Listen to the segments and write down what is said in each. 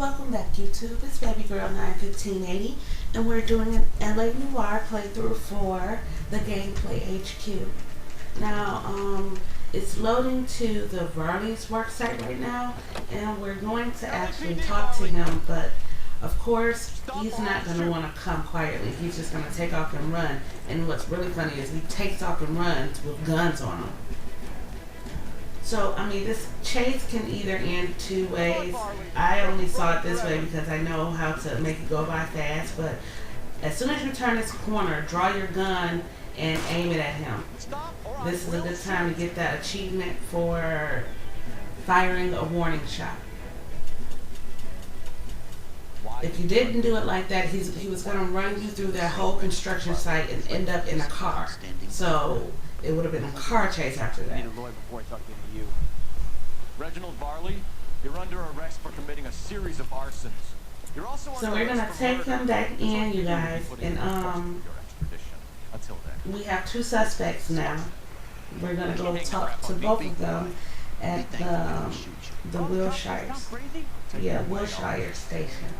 Welcome back, YouTube. It's Baby Girl 91580, and we're doing an LA Noire playthrough for the Gameplay HQ. Now, it's loading to the Varley's work site right now, and we're going to actually talk to him, but of course, he's not going to want to come quietly. He's just going to take off and run. And what's really funny is he takes off and runs with guns on him. So, I mean, this chase can either end two ways. I only saw it this way because I know how to make it go by fast, but as soon as you turn this corner, draw your gun and aim it at him. This is a good time to get that achievement for firing a warning shot. If you didn't do it like that, he was going to run you through that whole construction site and end up in a car. So it would have been a car chase after that. I need a lawyer before I talk to you. Reginald Varley, you're under arrest for committing a series of arsons. You're also so we're gonna take him back in, you guys, and until then, we have two suspects now. We're gonna go talk to both of them at the Wilshire, Wilshire station.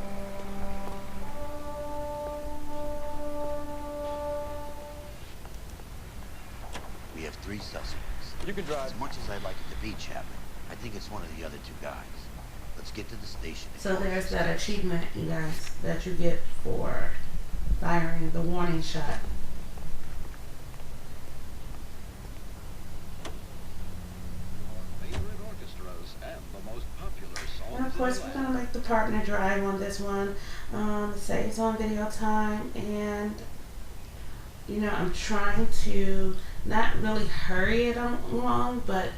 We have three suspects. You can drive. As much as I'd like it to be Chapman, I think it's one of the other two guys. Let's get to the station. So there's that achievement, you guys, that you get for firing the warning shot. And of course, we're gonna make the partner drive on this one. It saves on video time, and you know, I'm trying to not really hurry it along, but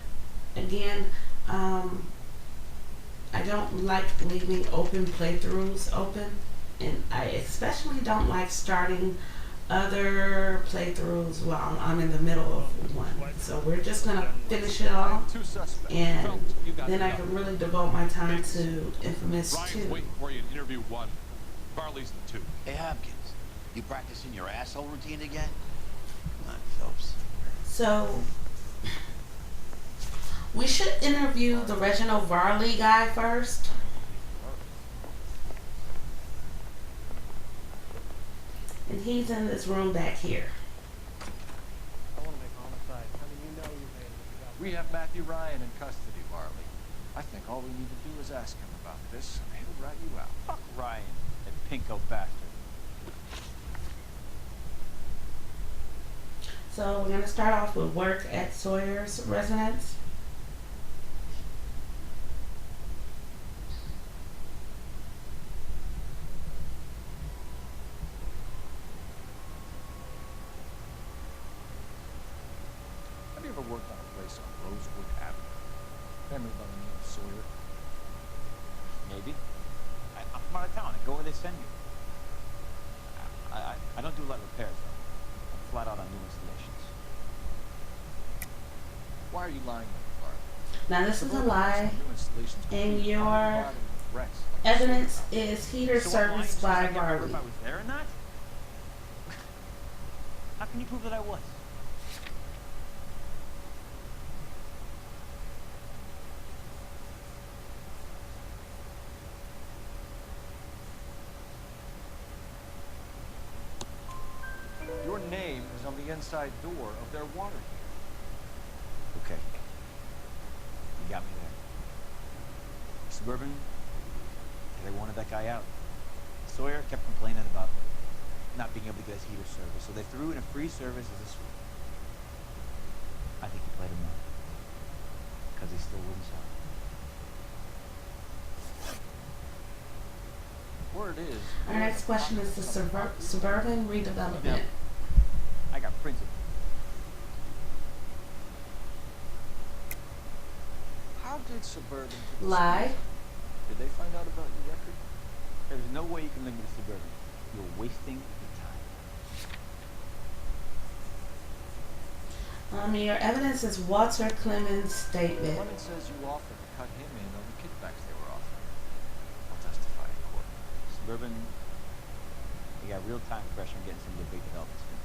again, I don't like leaving open playthroughs open, and I especially don't like starting other playthroughs while I'm in the middle of one. So we're just gonna finish it all, and then I can really devote my time to Infamous 2. Waiting for you in interview 1. Varley's the 2. Hey Hopkins, you practicing your asshole routine again? Come on, Phelps. So we should interview the Reginald Varley guy first. And he's in this room back here. We have Matthew Ryan in custody, Varley. I think all we need to do is ask him about this, and he'll rat you out. Fuck Ryan, that pinko bastard. So we're going to start off with work at Sawyer's residence. Have you ever worked on a place on Rosewood Avenue? Family by the name of Sawyer? Maybe. I'm from out of town. I go where they send me. I don't do a lot of repairs, though. I'm flat out on new installations. Why are you lying to me, Varley? Now this is a lie, and your Rex. evidence is heater So I'm lying service just by like I never Varley. if I was there or not? How can you prove that I was? Your name is on the inside door of their water heater. Okay. You got me there. Suburban, they wanted that guy out. Sawyer kept complaining about not being able to get his heater service, so they threw in a free service as a sweep. I think he played him out. Because he still wouldn't sell. Word is. Our next question is the suburban redevelopment. I got principles. How did Suburban... Lie. Did they find out about your record? There's no way you can link me to Suburban. You're wasting your time. Your evidence is Walter Clemens' statement. Clemens says you offered to cut him in on the kickbacks they were offering. I'll testify in court. Suburban, they got real-time pressure on getting some of the big developments finished.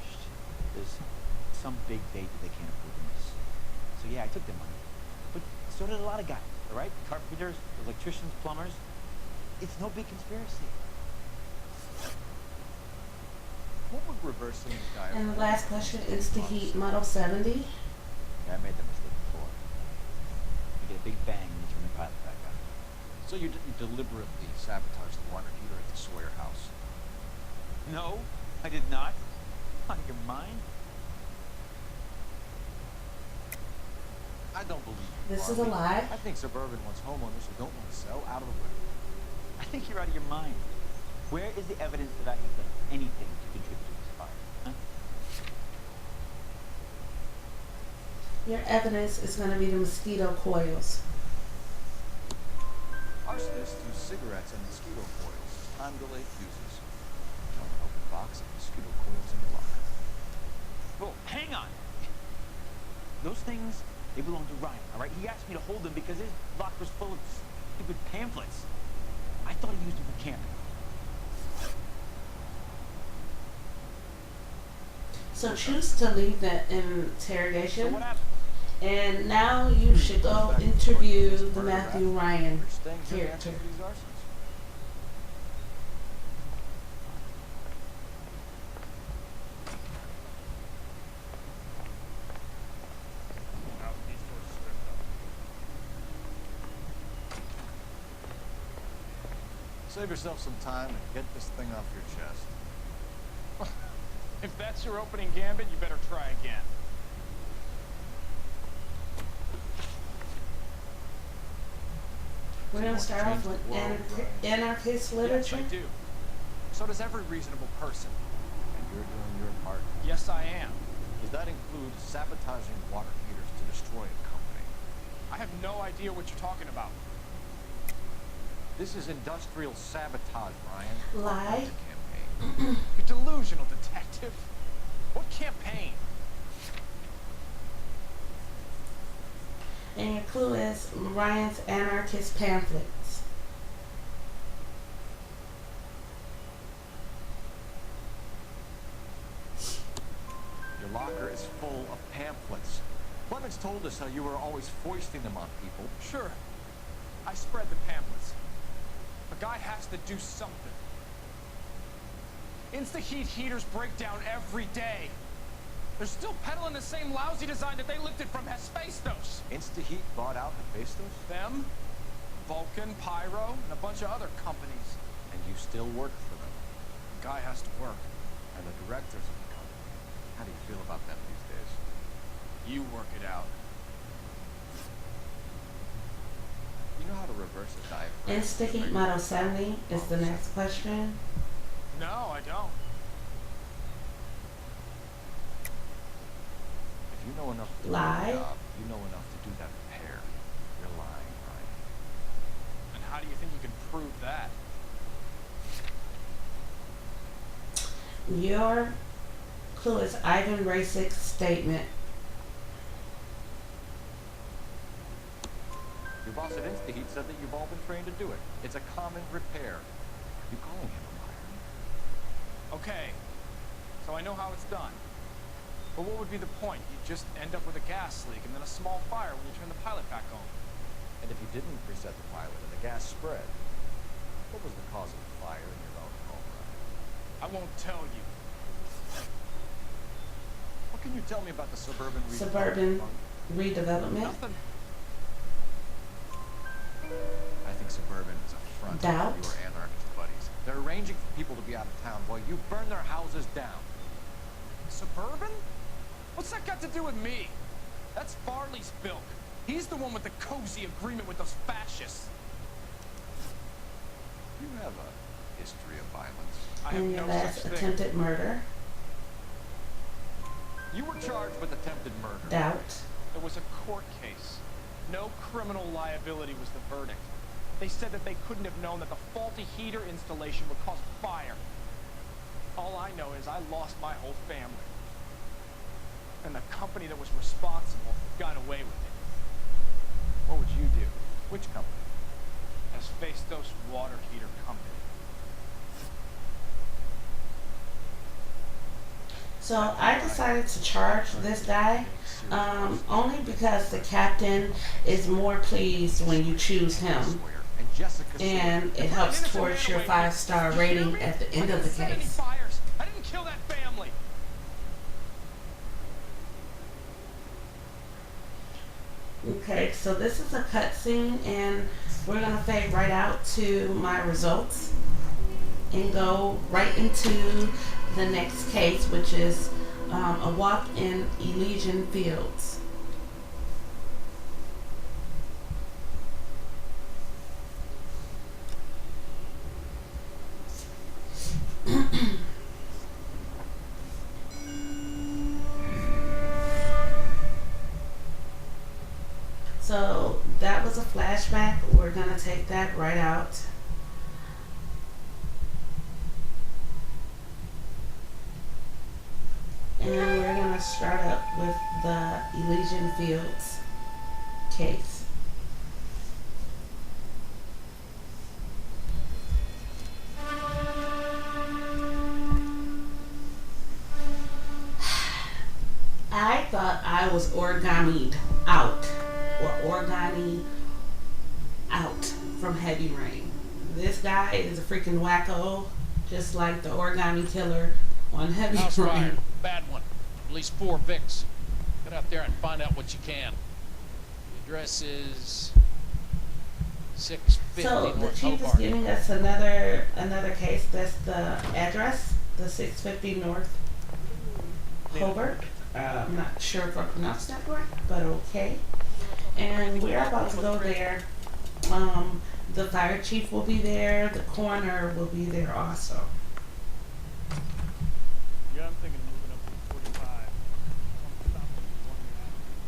There's some big date that they can't approve in this. So yeah, I took their money. But so did a lot of guys, all right? Carpenters, electricians, plumbers. It's no big conspiracy. What would reversing the guy? And the last question is to heat Model 70. Yeah, I made that mistake before. You get a big bang and you turn the pilot back on. So you didn't deliberately sabotage the water heater at the Sawyer house? No, I did not. Out of your mind? I don't believe you. This is a Barbie. lie. I think Suburban wants homeowners who don't want to sell out of the way. I think you're out of your mind. Where is the evidence that I have done anything to contribute to this fire? Huh? Your evidence is going to be the mosquito coils. Arsonists use cigarettes and mosquito coils, time-delayed fuses. Found an open box of mosquito coils in the locker. Oh, hang on. Those things, they belong to Ryan, all right? He asked me to hold them because his locker's full of stupid pamphlets. I thought he used them for camping. So choose to leave the So interrogation. what happened? And now you should go interview the Matthew Ryan You're staying here to character. answer these arsons. Save yourself some time and get this thing off your chest. If that's your opening gambit, you better try again. We're going to start off with anarchist Yes, literature. I do. So does every reasonable person. And you're doing your part. Yes, I am. Does that include sabotaging water heaters to destroy a company? I have no idea what you're talking about. This is industrial sabotage, Ryan. Lie. Not a campaign. You're delusional, detective. What campaign? And your clue is Ryan's anarchist pamphlets. Your locker is full of pamphlets. Clemens told us how you were always foisting them on people. Sure. I spread the pamphlets. A guy has to do something. Insta-heat heaters break down every day. They're still peddling the same lousy design that they lifted from Hephaestus. Insta-Heat bought out Hephaestus? Them, Vulcan, Pyro, and a bunch of other companies. And you still work for them. The guy has to work. And the directors of the company. How do you feel about them these days? You work it out. You know how to reverse a diaphragm? Insta-heat Model 70 is the next question. No, I don't. If you know enough to do Lie. the job, you know enough to do that repair. You're lying, Ryan. And how do you think you can prove that? Your clue is Ivan Racik's statement. Your boss at Insta-Heat said that you've all been trained to do it. It's a common repair. Are you calling him a liar? Okay, so I know how it's done. But what would be the point? You just end up with a gas leak and then a small fire when you turn the pilot back on. And if you didn't reset the pilot and the gas spread, what was the cause of the fire in your own home, Ryan? I won't tell you. What can you tell me about the suburban Suburban redevelopment? redevelopment. Nothing. I think suburban is a front Doubt. to your anarchist buddies. They're arranging for people to be out of town while you burn their houses down. Suburban? What's that got to do with me? That's Farley's bilk. He's the one with the cozy agreement with those fascists. You have a history of violence. I have And your no last such thing. attempted murder. You were charged with attempted murder. Doubt. It was a court case. No criminal liability was the verdict. They said that they couldn't have known that the faulty heater installation would cause fire. All I know is I lost my whole family. And the company that was responsible got away with it. What would you do? Which company? Hephaestus Water Heater Company. So I decided to charge this guy only because the captain is more pleased when you choose him. And Jessica and Sawyer. it helps An innocent towards your man away. 5-star You hear rating me? at the end I of the didn't set any case. fires. I didn't kill that family. Okay, so this is a cutscene, and we're gonna fade right out to my results and go right into the next case, which is a walk in Elysian Fields. So that was a flashback. We're gonna take that right out. And we're gonna start up with the Elysian Fields case. I thought I was origamied out, or origami out from Heavy Rain. This guy is a freaking wacko, just like the origami killer on Heavy House fire. Rain. Bad one. At least 4 Vicks. Get out there and find out what you can. The address is 650 So the North chief is Hobart. giving us another case. That's the address, the 650 North Hobart. I'm not sure if I pronounced that right, but okay. And we're about to go there. The fire chief will be there. The coroner will be there also. Yeah, I'm thinking of moving up to 45.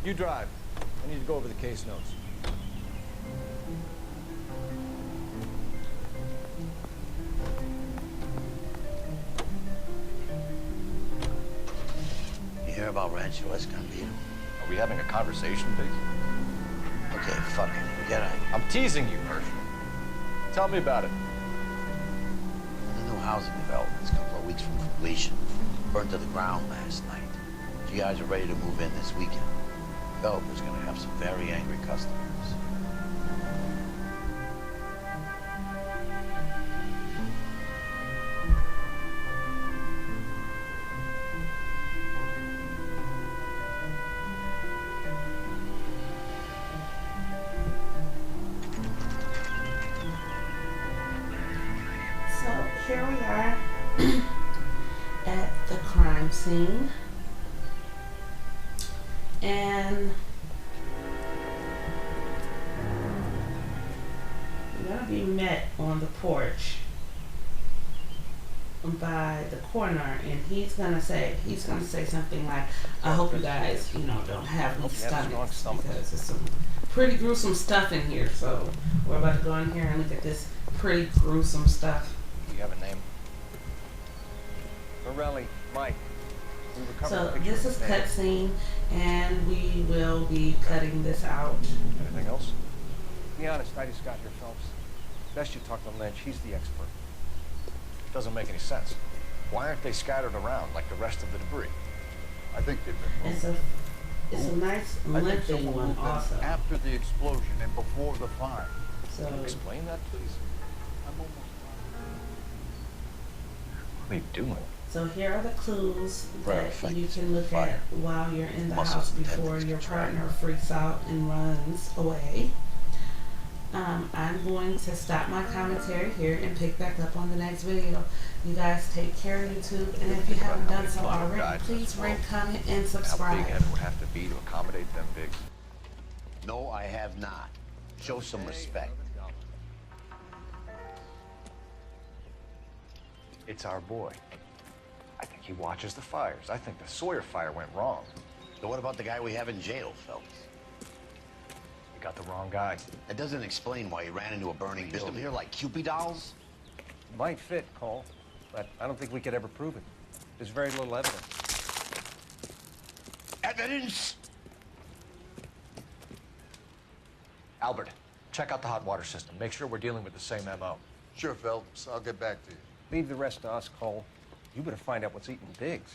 You drive. I need to go over the case notes. You hear about Rancho Escondido? Are we having a conversation, Biggs? Okay, fuck it. Forget it. I'm teasing you, Hirsch. Tell me about it. The new housing development's a couple of weeks from completion. Burned to the ground last night. You guys are ready to move in this weekend. Phelps is gonna have some very angry customers. So here we are at the crime scene. And we're gonna be met on the porch by the coroner, and he's gonna say something like, "I hope you guys, don't have any Hope you have strong stomachs, stomachs." because there's some pretty gruesome stuff in here." So we're about to go in here and look at this pretty gruesome stuff. Do you have a name? Morelli, Mike. We recovered So a picture this of is the man. cutscene, and we will be cutting this out. Anything else? To be honest, I just got here, Phelps. Best you talk to Lynch. He's the expert. Doesn't make any sense. Why aren't they scattered around like the rest of the debris? I think they've been moved. It's a nice I think lengthy someone one moved them also. after the explosion and before the fire. So Explain that, please. I'm almost What are you doing? so here are the clues that Perfect. you can look Fire. at while you're in the Muscles house and before tendons your contract. partner freaks out and runs away. I'm going to stop my commentary here and pick back up on the next video. You guys take care, YouTube, and if you haven't done so already, please rate, comment, and How big subscribe. Ed would have to be to accommodate them Biggs? No, I have not. Show some respect. It's our boy. I think he watches the fires. I think the Sawyer fire went wrong. So what about the guy we have in jail, Phelps? We got the wrong guy. That doesn't explain why he ran into a burning building. Here like Cupid dolls? might fit, Cole, but I don't think we could ever prove it. There's very little evidence. Evidence? Albert, check out the hot water system. Make sure we're dealing with the same MO. Sure, Phelps. I'll get back to you. Leave the rest to us, Cole. You better find out what's eating Biggs.